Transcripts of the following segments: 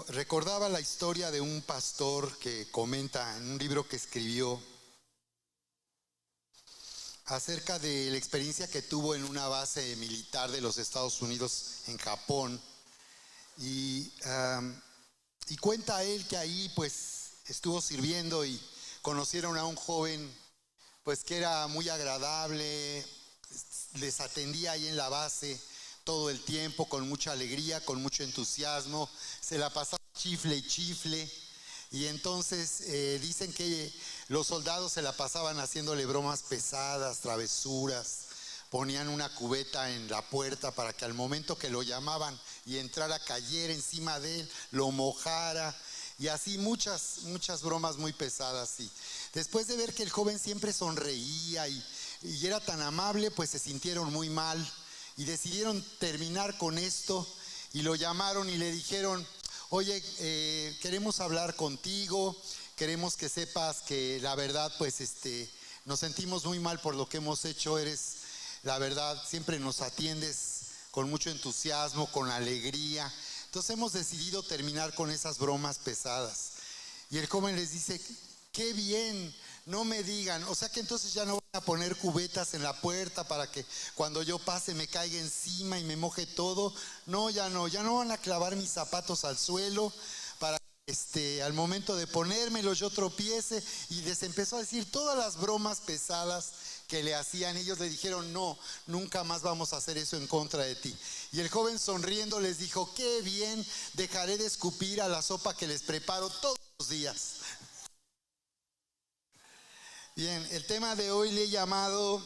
Recordaba la historia de un pastor que comenta en un libro que escribió acerca de la experiencia que tuvo en una base militar de los Estados Unidos en Japón. Y cuenta él que ahí pues estuvo sirviendo y conocieron a un joven pues que era muy agradable, les atendía ahí en la base todo el tiempo con mucha alegría, con mucho entusiasmo, se la pasaba chifle y chifle. Y entonces dicen que los soldados se la pasaban haciéndole bromas pesadas, travesuras, ponían una cubeta en la puerta para que al momento que lo llamaban y entrara, cayera encima de él, lo mojara, y así muchas bromas muy pesadas. Y después de ver que el joven siempre sonreía y era tan amable, pues se sintieron muy mal y decidieron terminar con esto y lo llamaron y le dijeron: oye, queremos hablar contigo, queremos que sepas que la verdad pues nos sentimos muy mal por lo que hemos hecho. Eres, la verdad, siempre nos atiendes con mucho entusiasmo, con alegría, entonces hemos decidido terminar con esas bromas pesadas. Y el joven les dice: qué bien, no me digan, o sea que entonces ya no van a poner cubetas en la puerta para que cuando yo pase me caiga encima y me moje todo. No, ya no van a clavar mis zapatos al suelo para que al momento de ponérmelos yo tropiece. Y les empezó a decir todas las bromas pesadas que le hacían. Ellos le dijeron: no, nunca más vamos a hacer eso en contra de ti. Y el joven sonriendo les dijo: qué bien, dejaré de escupir a la sopa que les preparo todos los días. Bien, el tema de hoy le he llamado: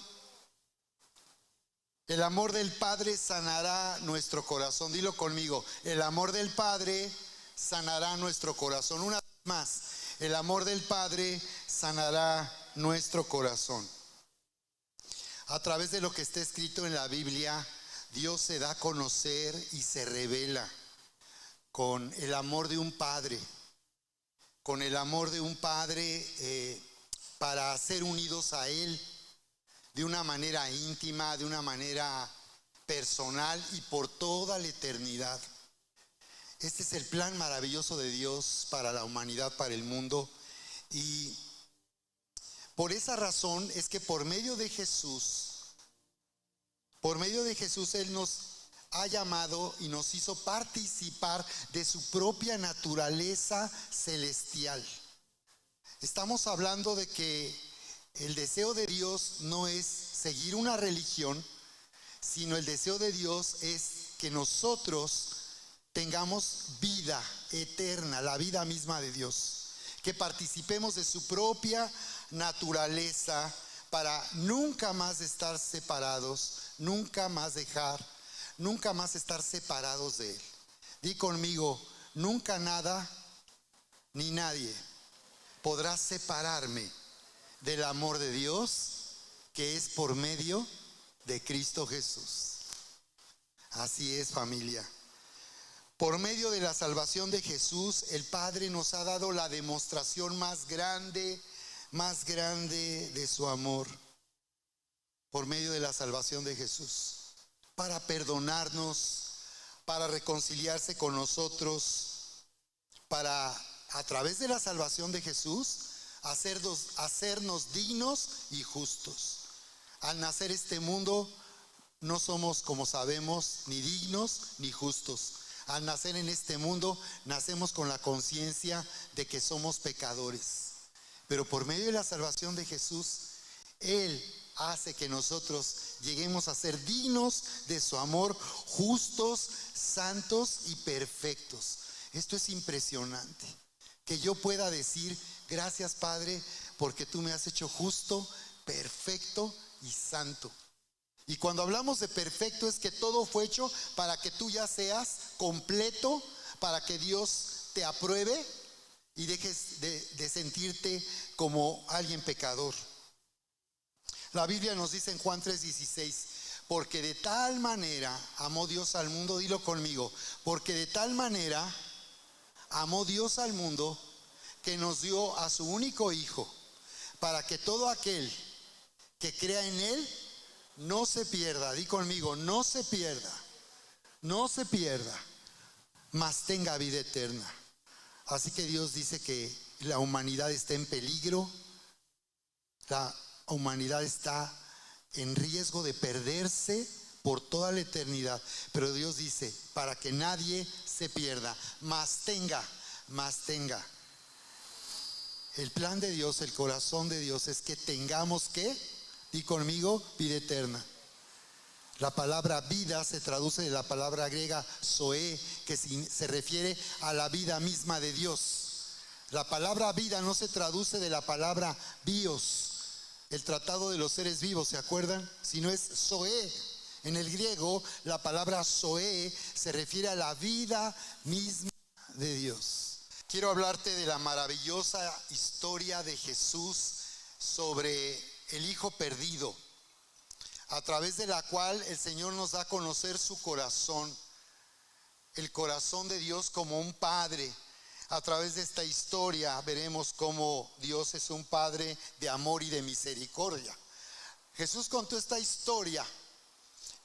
el amor del Padre sanará nuestro corazón. Dilo conmigo: el amor del Padre sanará nuestro corazón. Una vez más, el amor del Padre sanará nuestro corazón. A través de lo que está escrito en la Biblia, Dios se da a conocer y se revela con el amor de un Padre, con el amor de un Padre para ser unidos a Él de una manera íntima, de una manera personal y por toda la eternidad. Este es el plan maravilloso de Dios para la humanidad, para el mundo. Y por esa razón es que por medio de Jesús Él nos ha llamado y nos hizo participar de su propia naturaleza celestial. Estamos hablando de que el deseo de Dios no es seguir una religión, sino el deseo de Dios es que nosotros tengamos vida eterna, la vida misma de Dios, que participemos de su propia naturaleza para nunca más estar separados, nunca más estar separados de Él. Di conmigo: nunca nada ni nadie podrá separarme del amor de Dios que es por medio de Cristo Jesús. Así es, familia. Por medio de la salvación de Jesús, el Padre nos ha dado la demostración más grande de su amor. Por medio de la salvación de Jesús, para perdonarnos, para reconciliarse con nosotros, para, a través de la salvación de Jesús, hacernos dignos y justos. Al nacer este mundo no somos, como sabemos, ni dignos ni justos. Al nacer en este mundo nacemos con la conciencia de que somos pecadores. Pero por medio de la salvación de Jesús, Él hace que nosotros lleguemos a ser dignos de su amor, justos, santos y perfectos. Esto es impresionante. Que yo pueda decir: gracias, Padre, porque tú me has hecho justo, perfecto y santo. Y cuando hablamos de perfecto es que todo fue hecho para que tú ya seas completo, para que Dios te apruebe y dejes de sentirte como alguien pecador. La Biblia nos dice en Juan 3:16: porque de tal manera amó Dios al mundo. Dilo conmigo: porque de tal manera amó Dios al mundo que nos dio a su único Hijo, para que todo aquel que crea en Él no se pierda. Di conmigo: no se pierda, mas tenga vida eterna. Así que Dios dice que la humanidad está en peligro, la humanidad está en riesgo de perderse por toda la eternidad. Pero Dios dice, para que nadie se pierda, mas tenga. El plan de Dios, el corazón de Dios es que tengamos ¿qué? Di conmigo, vida eterna. La palabra vida se traduce de la palabra griega zoe, que se refiere a la vida misma de Dios. La palabra vida no se traduce de la palabra bios, el tratado de los seres vivos, ¿se acuerdan? Sino es zoe. En el griego, la palabra zoe se refiere a la vida misma de Dios. Quiero hablarte de la maravillosa historia de Jesús sobre el Hijo perdido, a través de la cual el Señor nos da a conocer su corazón, el corazón de Dios como un Padre. A través de esta historia veremos cómo Dios es un Padre de amor y de misericordia. Jesús contó esta historia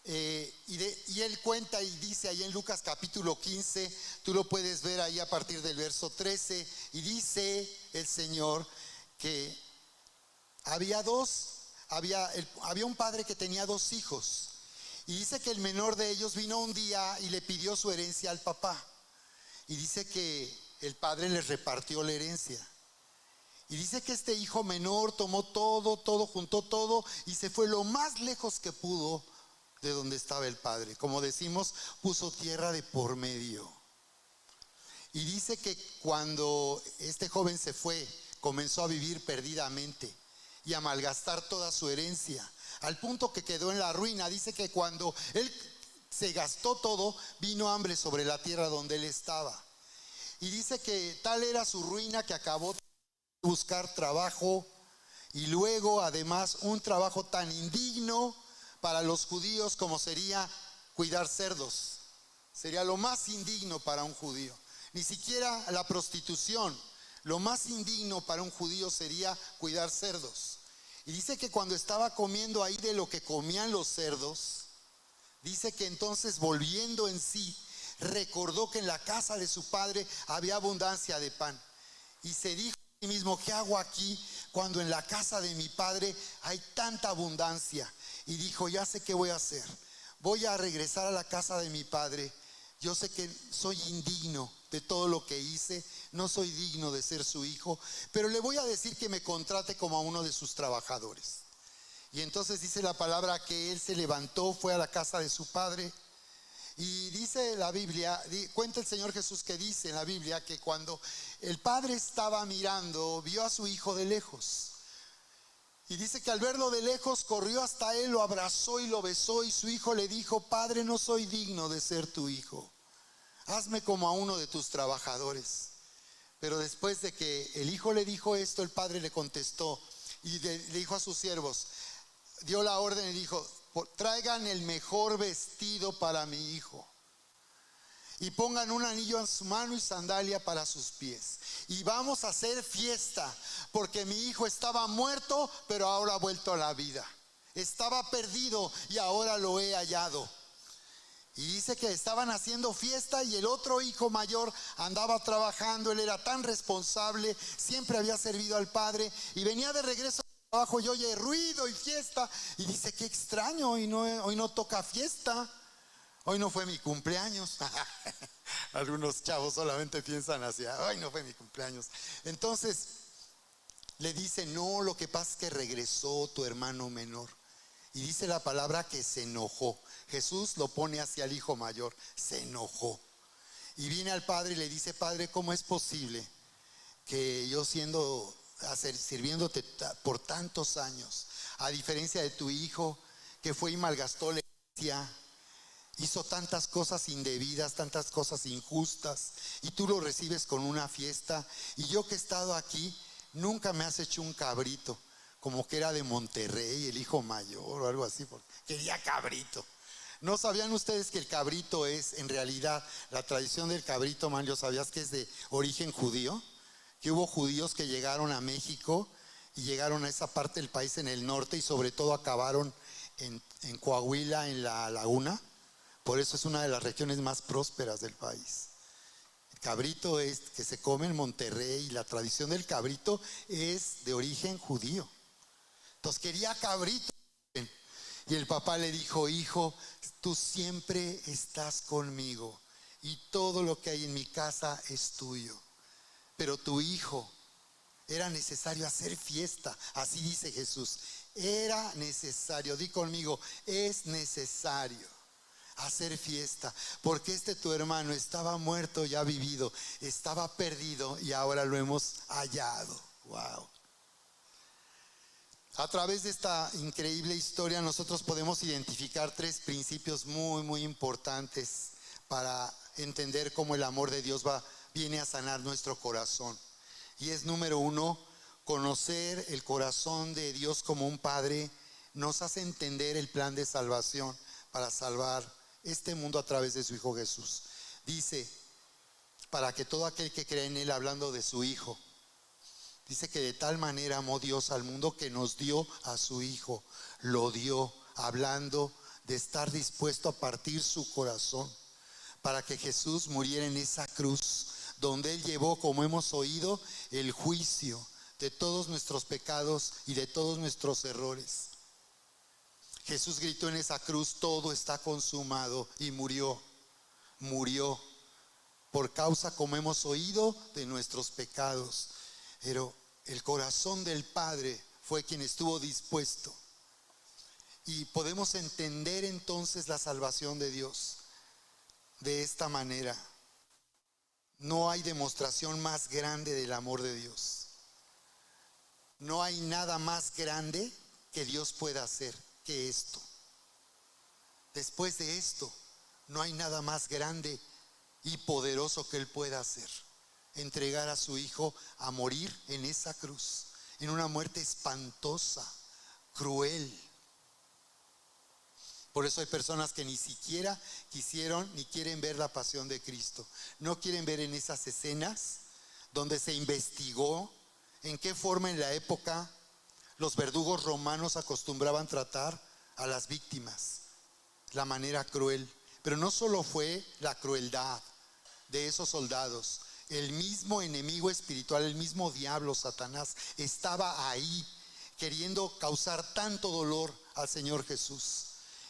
y Él cuenta y dice ahí en Lucas capítulo 15, tú lo puedes ver ahí a partir del verso 13, y dice el Señor que había un padre que tenía 2 hijos, y dice que el menor de ellos vino un día y le pidió su herencia al papá, y dice que el padre les repartió la herencia, y dice que este hijo menor tomó todo, juntó todo y se fue lo más lejos que pudo de donde estaba el padre. Como decimos, puso tierra de por medio. Y dice que cuando este joven se fue, comenzó a vivir perdidamente y a malgastar toda su herencia, al punto que quedó en la ruina. Dice que cuando él se gastó todo, vino hambre sobre la tierra donde él estaba. Y dice que tal era su ruina que acabó de buscar trabajo, y luego además un trabajo tan indigno para los judíos como sería cuidar cerdos. Sería lo más indigno para un judío. Ni siquiera la prostitución. Lo más indigno para un judío sería cuidar cerdos. Y dice que cuando estaba comiendo ahí de lo que comían los cerdos, dice que entonces, volviendo en sí, recordó que en la casa de su padre había abundancia de pan. Y se dijo a sí mismo, ¿qué hago aquí cuando en la casa de mi padre hay tanta abundancia? Y dijo, ya sé qué voy a hacer. Voy a regresar a la casa de mi padre. Yo sé que soy indigno de todo lo que hice, no soy digno de ser su hijo, pero le voy a decir que me contrate como a uno de sus trabajadores. Y entonces dice la palabra que él se levantó, fue a la casa de su padre. Y dice la Biblia, cuenta el Señor Jesús que dice en la Biblia que cuando el padre estaba mirando, vio a su hijo de lejos. Y dice que al verlo de lejos corrió hasta él, lo abrazó y lo besó, y su hijo le dijo, Padre, no soy digno de ser tu hijo, hazme como a uno de tus trabajadores. Pero después de que el hijo le dijo esto, el padre le contestó y le dijo a sus siervos, dio la orden y dijo, traigan el mejor vestido para mi hijo y pongan un anillo en su mano y sandalia para sus pies, y vamos a hacer fiesta, porque mi hijo estaba muerto pero ahora ha vuelto a la vida, estaba perdido y ahora lo he hallado. Y dice que estaban haciendo fiesta y el otro hijo mayor andaba trabajando. Él era tan responsable, siempre había servido al padre, y venía de regreso al trabajo y oye ruido y fiesta, y dice, qué extraño, hoy no toca fiesta, hoy no fue mi cumpleaños. Algunos chavos solamente piensan así, hoy no fue mi cumpleaños. Entonces le dice, no, lo que pasa es que regresó tu hermano menor. Y dice la palabra que se enojó. Jesús lo pone hacia el hijo mayor, se enojó. Y viene al padre y le dice, Padre, ¿cómo es posible que yo sirviéndote por tantos años, a diferencia de tu hijo que fue y malgastó la herencia, hizo tantas cosas indebidas, tantas cosas injustas, y tú lo recibes con una fiesta, y yo que he estado aquí nunca me has hecho un cabrito? Como que era de Monterrey el hijo mayor o algo así, porque quería cabrito. ¿No sabían ustedes que el cabrito es, en realidad, la tradición del cabrito, Manlio, sabías que es de origen judío? Que hubo judíos que llegaron a México y llegaron a esa parte del país en el norte y sobre todo acabaron en Coahuila, en la laguna. Por eso es una de las regiones más prósperas del país. cabrito es que se come en Monterrey y la tradición del cabrito es de origen judío. Entonces quería cabrito. Y el papá le dijo: hijo, tú siempre estás conmigo y todo lo que hay en mi casa es tuyo. Pero tu hijo, era necesario hacer fiesta. Así dice Jesús. Era necesario, di conmigo, es necesario hacer fiesta, porque tu hermano estaba muerto y ha vivido, estaba perdido y ahora lo hemos hallado. Wow. A través de esta increíble historia nosotros podemos identificar 3 principios muy importantes para entender cómo el amor de Dios viene a sanar nuestro corazón. Y es: número 1, conocer el corazón de Dios como un padre nos hace entender el plan de salvación para salvar este mundo a través de su Hijo Jesús. Dice: para que todo aquel que cree en Él, hablando de su Hijo, dice que de tal manera amó Dios al mundo que nos dio a su Hijo. Lo dio, hablando de estar dispuesto a partir su corazón para que Jesús muriera en esa cruz, donde Él llevó, como hemos oído, el juicio de todos nuestros pecados y de todos nuestros errores. Jesús gritó en esa cruz: todo está consumado, y murió por causa, como hemos oído, de nuestros pecados. Pero el corazón del Padre fue quien estuvo dispuesto. Y podemos entender entonces la salvación de Dios de esta manera. No hay demostración más grande del amor de Dios. No hay nada más grande que Dios pueda hacer que esto. Después de esto, no hay nada más grande y poderoso que Él pueda hacer: entregar a su Hijo a morir en esa cruz, en una muerte espantosa, cruel. Por eso hay personas que ni siquiera quisieron ni quieren ver la pasión de Cristo. No quieren ver en esas escenas donde se investigó en qué forma en la época los verdugos romanos acostumbraban tratar a las víctimas, la manera cruel. Pero no solo fue la crueldad de esos soldados, el mismo enemigo espiritual, el mismo diablo, Satanás, estaba ahí queriendo causar tanto dolor al Señor Jesús.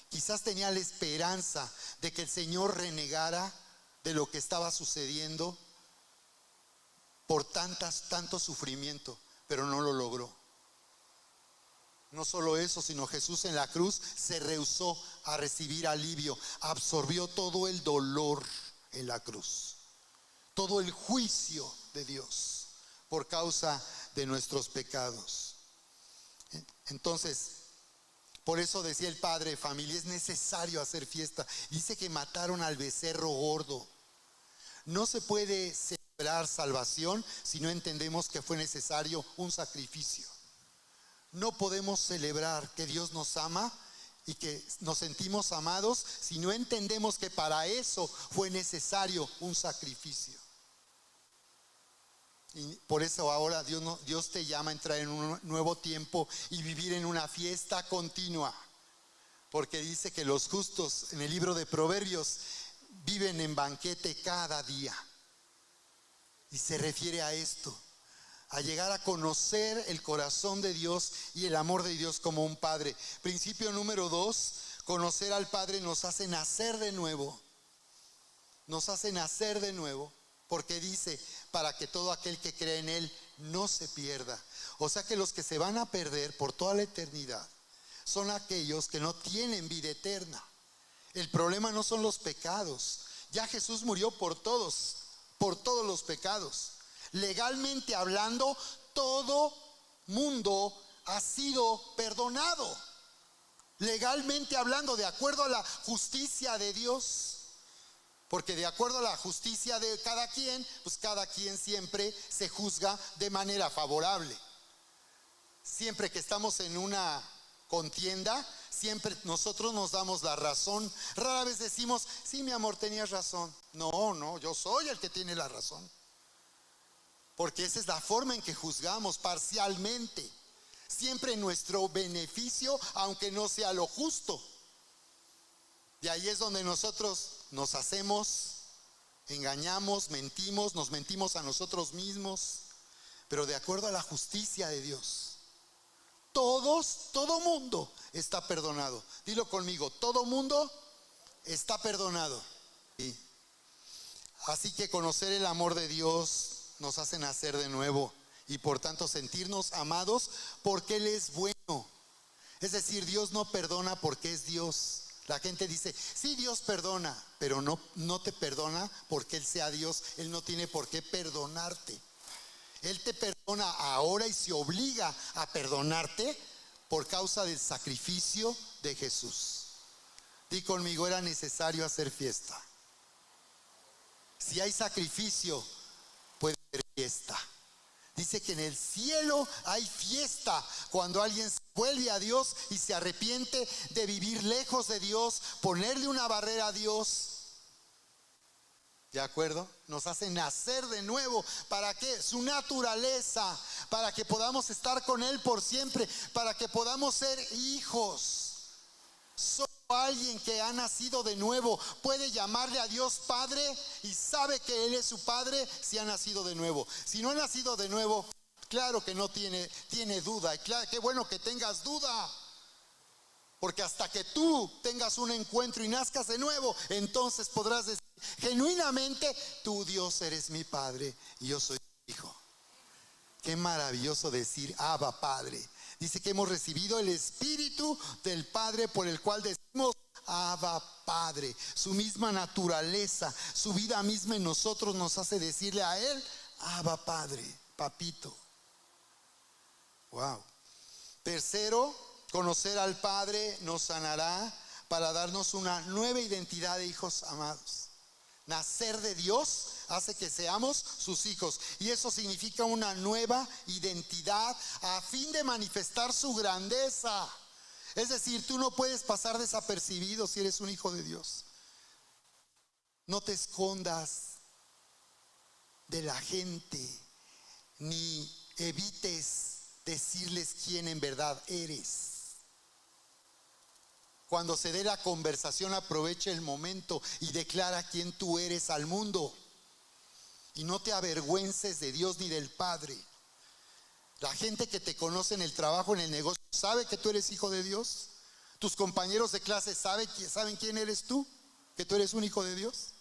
Quizás tenía la esperanza de que el Señor renegara de lo que estaba sucediendo por tanto sufrimiento, pero no lo logró. No solo eso, sino Jesús en la cruz se rehusó a recibir alivio, absorbió todo el dolor en la cruz, todo el juicio de Dios por causa de nuestros pecados. Entonces, por eso decía el padre de familia: es necesario hacer fiesta. Dice que mataron al becerro gordo. No se puede celebrar salvación si no entendemos que fue necesario un sacrificio. No podemos celebrar que Dios nos ama y que nos sentimos amados si no entendemos que para eso fue necesario un sacrificio. Y por eso ahora Dios te llama a entrar en un nuevo tiempo y vivir en una fiesta continua. Porque dice que los justos, en el libro de Proverbios, viven en banquete cada día. Y se refiere a esto: a llegar a conocer el corazón de Dios y el amor de Dios como un padre. Principio número 2, conocer al Padre nos hace nacer de nuevo. Nos hace nacer de nuevo, porque dice: para que todo aquel que cree en Él no se pierda. O sea que los que se van a perder por toda la eternidad son aquellos que no tienen vida eterna. El problema no son los pecados. Ya Jesús murió por todos los pecados. Legalmente hablando, todo mundo ha sido perdonado. Legalmente hablando, de acuerdo a la justicia de Dios. Porque de acuerdo a la justicia de cada quien, pues cada quien siempre se juzga de manera favorable. Siempre que estamos en una contienda, siempre nosotros nos damos la razón. Rara vez decimos: sí, mi amor, tenías razón. No, yo soy el que tiene la razón. Porque esa es la forma en que juzgamos, parcialmente. Siempre en nuestro beneficio, aunque no sea lo justo. Y ahí es donde nosotros nos hacemos engañamos, mentimos, nos mentimos a nosotros mismos, pero de acuerdo a la justicia de Dios, todo mundo está perdonado. Dilo conmigo, todo mundo está perdonado. Sí. Así que conocer el amor de Dios nos hace nacer de nuevo y por tanto sentirnos amados porque Él es bueno. Es decir, Dios no perdona porque es Dios. La gente dice, sí, Dios perdona, pero no te perdona porque Él sea Dios. Él no tiene por qué perdonarte. Él te perdona ahora y se obliga a perdonarte por causa del sacrificio de Jesús. Di conmigo, era necesario hacer fiesta. Si hay sacrificio, puede haber fiesta. Dice que en el cielo hay fiesta cuando alguien vuelve a Dios y se arrepiente de vivir lejos de Dios, ponerle una barrera a Dios. ¿De acuerdo? Nos hace nacer de nuevo. ¿Para qué? Su naturaleza, para que podamos estar con Él por siempre, para que podamos ser hijos. Solo alguien que ha nacido de nuevo puede llamarle a Dios Padre y sabe que Él es su Padre si ha nacido de nuevo. Si no ha nacido de nuevo, claro que no tiene duda. Y claro, qué bueno que tengas duda. Porque hasta que tú tengas un encuentro y nazcas de nuevo, entonces podrás decir genuinamente, tú Dios eres mi Padre y yo soy tu Hijo. Qué maravilloso decir Abba Padre. Dice que hemos recibido el Espíritu del Padre por el cual decimos Abba Padre. Su misma naturaleza, su vida misma en nosotros nos hace decirle a Él Abba Padre, papito. Wow. Tercero, conocer al Padre nos sanará para darnos una nueva identidad de hijos amados. Nacer de Dios hace que seamos sus hijos y eso significa una nueva identidad a fin de manifestar su grandeza. Es decir, tú no puedes pasar desapercibido si eres un hijo de Dios. No te escondas de la gente ni evites decirles quién en verdad eres. Cuando se dé la conversación, aprovecha el momento y declara quién tú eres al mundo. Y no te avergüences de Dios ni del Padre. La gente que te conoce en el trabajo, en el negocio, ¿sabe que tú eres hijo de Dios? ¿Tus compañeros de clase saben quién eres tú? ¿Que tú eres un hijo de Dios?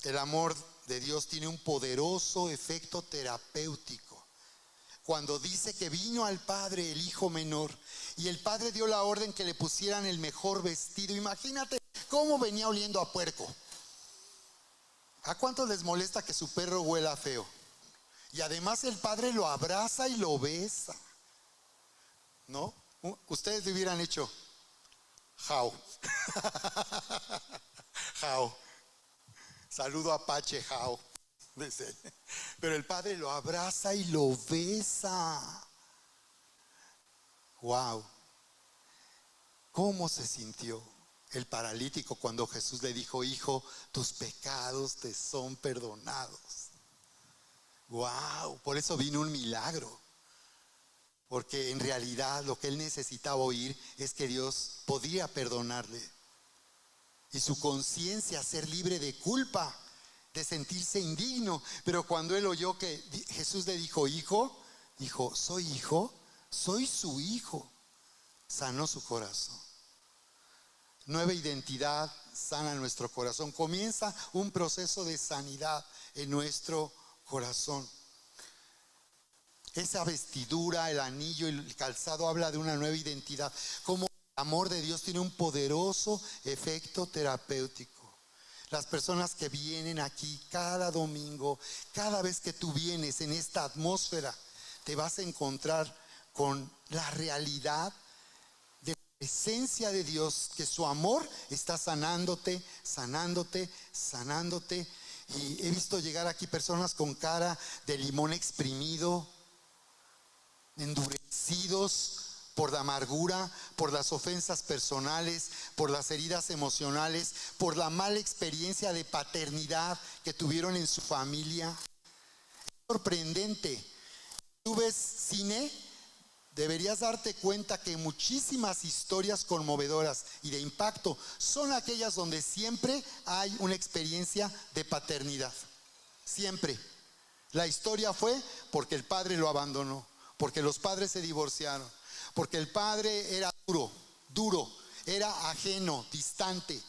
El amor de Dios tiene un poderoso efecto terapéutico. Cuando dice que vino al Padre el hijo menor y el Padre dio la orden que le pusieran el mejor vestido. Imagínate cómo venía oliendo a puerco. ¿A cuántos les molesta que su perro huela feo? Y además el Padre lo abraza y lo besa. ¿No? Ustedes le hubieran hecho Jao. Jao. Saludo a Apache, Jao. Pero el Padre lo abraza y lo besa. Wow. ¿Cómo se sintió el paralítico cuando Jesús le dijo: hijo, tus pecados te son perdonados? Wow. Por eso vino un milagro. Porque en realidad lo que él necesitaba oír es que Dios podía perdonarle. Y su conciencia ser libre de culpa, de sentirse indigno. Pero cuando él oyó que Jesús le dijo hijo, dijo: soy hijo, soy su hijo. Sanó su corazón. Nueva identidad sana nuestro corazón. Comienza un proceso de sanidad en nuestro corazón. Esa vestidura, el anillo, el calzado habla de una nueva identidad. Como el amor de Dios tiene un poderoso efecto terapéutico. Las personas que vienen aquí cada domingo, cada vez que tú vienes en esta atmósfera, te vas a encontrar con la realidad de la presencia de Dios, que su amor está sanándote, sanándote, sanándote. Y he visto llegar aquí personas con cara de limón exprimido, endurecidos por la amargura, por las ofensas personales, por las heridas emocionales, por la mala experiencia de paternidad que tuvieron en su familia. Es sorprendente. Tú ves cine deberías darte cuenta que muchísimas historias conmovedoras y de impacto son aquellas donde siempre hay una experiencia de paternidad. Siempre. La historia fue porque el padre lo abandonó, porque los padres se divorciaron, porque el padre era duro, era ajeno, distante,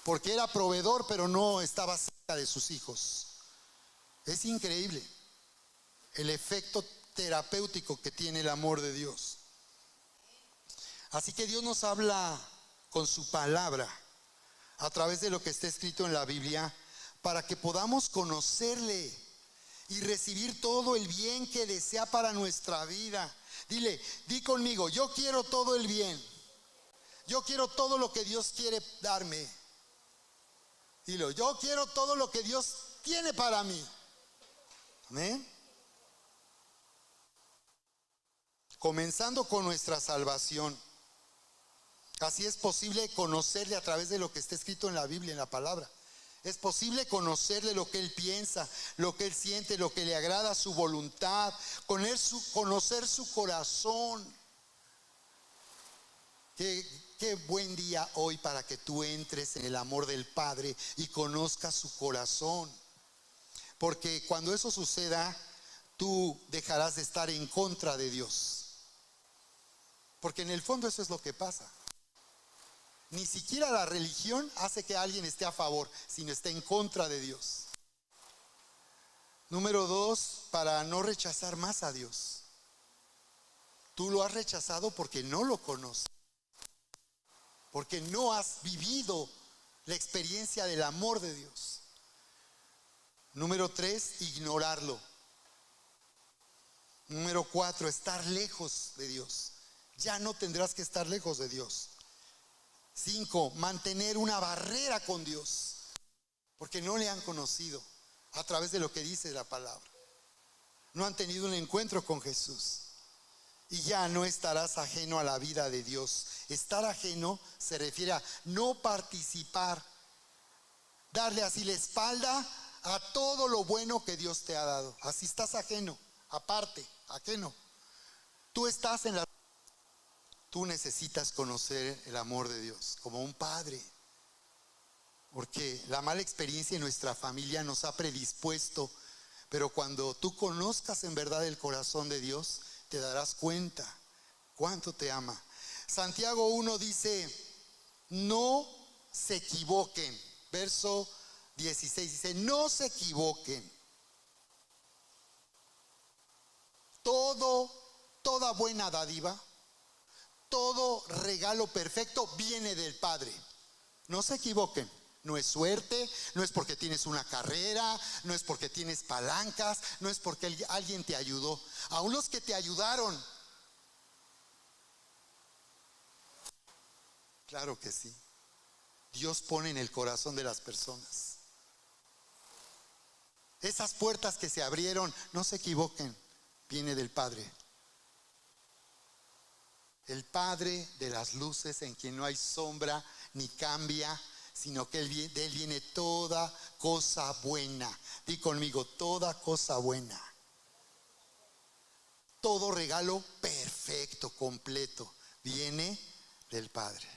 porque era proveedor pero no estaba cerca de sus hijos. Es increíble el efecto terapéutico que tiene el amor de Dios. Así que Dios nos habla con su palabra a través de lo que está escrito en la Biblia para que podamos conocerle y recibir todo el bien que desea para nuestra vida. Di conmigo, yo quiero todo el bien. Yo quiero todo lo que Dios quiere darme. Dilo, yo quiero todo lo que Dios tiene para mí. ¿Amén? Comenzando con nuestra salvación. Así es posible conocerle a través de lo que está escrito en la Biblia, en la palabra. Es posible conocerle lo que Él piensa, lo que Él siente, lo que le agrada, su voluntad, conocer su corazón. Qué buen día hoy para que tú entres en el amor del Padre y conozcas su corazón. Porque cuando eso suceda, tú dejarás de estar en contra de Dios. Porque en el fondo eso es lo que pasa. Ni siquiera la religión hace que alguien esté a favor, sino esté en contra de Dios. Número 2, para no rechazar más a Dios. Tú lo has rechazado porque no lo conoces. Porque no has vivido la experiencia del amor de Dios. Número 3, ignorarlo. Número 4, estar lejos de Dios. Ya no tendrás que estar lejos de Dios. 5, mantener una barrera con Dios, porque no le han conocido a través de lo que dice la palabra. No han tenido un encuentro con Jesús. Y ya no estarás ajeno a la vida de Dios. Estar ajeno se refiere a no participar, darle así la espalda a todo lo bueno que Dios te ha dado. Así estás ajeno, aparte, ajeno. Tú necesitas conocer el amor de Dios como un padre, porque la mala experiencia en nuestra familia nos ha predispuesto, pero cuando tú conozcas en verdad el corazón de Dios, te darás cuenta cuánto te ama. Santiago 1 dice, no se equivoquen. Verso 16 dice, no se equivoquen. Toda buena dádiva, todo regalo perfecto viene del Padre. No se equivoquen. No es suerte, no es porque tienes una carrera, no es porque tienes palancas, no es porque alguien te ayudó. Aún los que te ayudaron. Claro que sí. Dios pone en el corazón de las personas. Esas puertas que se abrieron, no se equivoquen, viene del Padre. El Padre de las luces, en quien no hay sombra ni cambia, sino que de Él viene toda cosa buena. Di conmigo, toda cosa buena. Todo regalo perfecto, completo, viene del Padre.